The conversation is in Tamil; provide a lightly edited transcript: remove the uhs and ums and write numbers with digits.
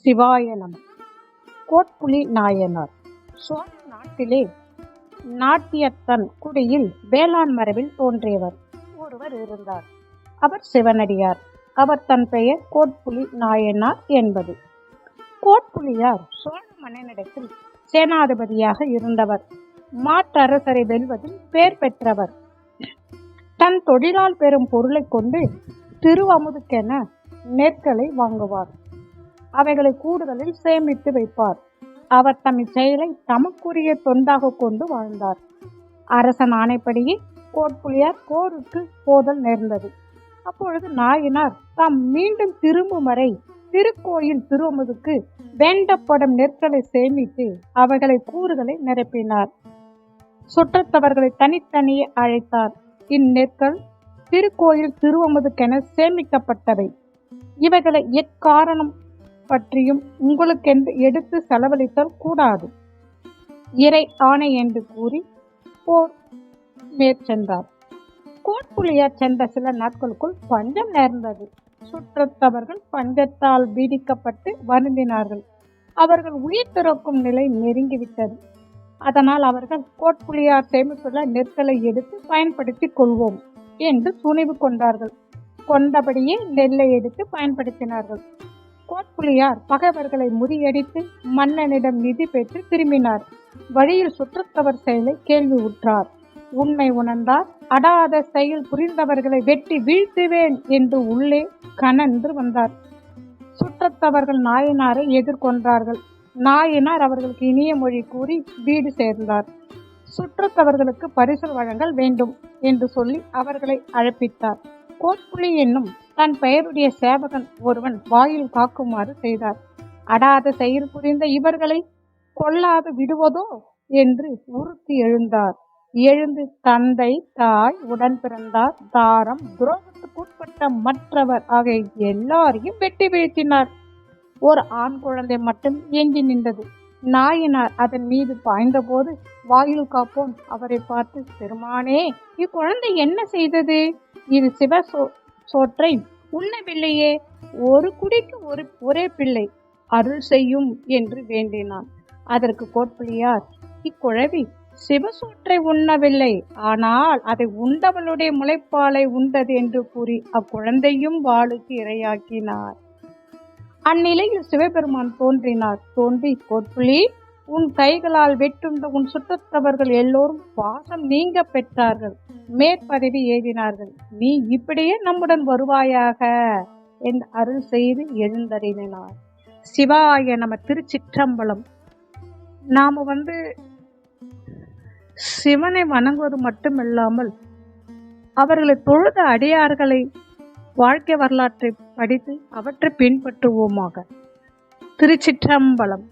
சிவாய நம. கோட்புலி நாயனார் சோழ நாட்டிலே நாட்டியத்தன் குடியில் வேளாண் மரபில் தோன்றியவர் ஒருவர் இருந்தார். அவர் சிவனடியார். அவர் தன் பெயர் கோட்புலி நாயனார் என்பது. கோட்புலியார் சோழ மன்னனிடத்தில் சேனாதிபதியாக இருந்தவர். மாற்றரசரை வெல்வதில் பெயர் பெற்றவர். தன் தொழிலால் பெறும் பொருளை கொண்டு திருவமுதுக்கென நெற்களை வாங்குவார். அவைகளை கூடுதலில் சேமித்து வைப்பார். அவர் தம் செயலை தமக்குரிய தொண்டாக கொண்டு வாழ்ந்தார். அரசன் ஆணைப்படியே கோட்புலியார் போருக்கு போதல் நேர்ந்தது. அப்பொழுது நாயனார் தாம் மீண்டும் திரும்பும் வரை திருக்கோயில் திருவமுதுக்கு வேண்டப்படும் நெற்களை சேமித்து அவைகளை கூறுகளை நிரப்பினார். சுற்றத்தவர்களை தனித்தனியே அழைத்தார். இந்நெற்கள் திருக்கோயில் திருவமுதுக்கென சேமிக்கப்பட்டவை. இவைகளை எக்காரணம் பற்றியும் உங்களுக்கென்று எடுத்து செலவழித்தல் கூடாது. இறை ஆணை என்று கூறி போர் மேற்சென்றார். கோட்புலியார் சென்ற சில நாட்களுக்குள் பஞ்சம் நேர்ந்தது. சுற்றத்தவர்கள் பஞ்சத்தால் பீடிக்கப்பட்டு வருந்தினார்கள். அவர்கள் உயிர் துறக்கும் நிலை நெருங்கிவிட்டது. அதனால் அவர்கள் கோட்புலியார் சேமித்துள்ள நெற்களை எடுத்து பயன்படுத்திக் கொள்வோம் என்று துணிவு கொண்டார்கள். கொண்டபடியே நெல்லை எடுத்து பயன்படுத்தினார்கள். கோட்புலியார் பகைவர்களை முறியடித்து மன்னனிடம் நிதி பெற்று திரும்பினார். வழியில் சுற்றத்தவர் செயலை கேள்வி உற்றார். உண்மை உணர்ந்தார். அடாத செயல் புரிந்தவர்களை வெட்டி வீழ்த்துவேன் என்று உள்ளே கனன்று வந்தார். சுற்றத்தவர்கள் நாயனாரை எதிர்கொண்டார்கள். நாயனார் அவர்களுக்கு இனிய மொழி கூறி வீடு சேர்ந்தார். சுற்றத்தவர்களுக்கு பரிசல் வழங்கல் வேண்டும் என்று சொல்லி அவர்களை அழைப்பித்தார். கோட்புலி என்னும் தன் பெயருடைய சேவகன் ஒருவன் வாயில் காக்குமாறு செய்தார். அடாத செயல் புரிந்த இவர்களை கொல்லாது விடுவதோ என்று உறுத்தி எழுந்தார். எழுந்து தந்தை, தாய், உடன் பிறந்தார், தாரம், துரோகத்துக்குட்பட்ட மற்றவர் ஆகிய எல்லாரையும் வெட்டி வீழ்த்தினார். ஒரு ஆண் குழந்தை மட்டும் எஞ்சி நின்றது. நாயனார் அதன் மீது பாய்ந்த போது வாயில் காப்போன் அவரை பார்த்து, பெருமானே, இக்குழந்தை என்ன செய்தது? இது சிவ சோற்றை உண்ணவில்லையே. ஒரு குடிக்கு ஒரே பிள்ளை, அருள் செய்யும் என்று வேண்டினான். அதற்கு கோட்புலியார், இக்குழவி சிவசோற்றை உண்ணவில்லை, ஆனால் அதை உண்டவளுடைய முளைப்பாலை உண்டது என்று கூறி அக்குழந்தையும் வாளுக்கு இரையாக்கினார். அந்நிலையில் சிவபெருமான் தோன்றினார். தோன்றி, கோட்புலி, உன் கைகளால் வெட்டுண்ட உன் சுற்றத்தவர்கள் எல்லோரும் பாசம் நீங்க பெற்றார்கள், மேற்பதவி ஏறினார்கள். நீ இப்படியே நம்முடன் வருவாயாக என்று அருள் செய்து எழுந்தறினார். சிவாய நம. திருச்சிற்றம்பலம். நாம சிவனை வணங்குவது மட்டுமில்லாமல் அவர்களை தொழுத அடியார்களை வாழ்க்கை வரலாற்றை படித்து அவற்றை பின்பற்றுவோமாக. திருச்சிற்றம்பலம்.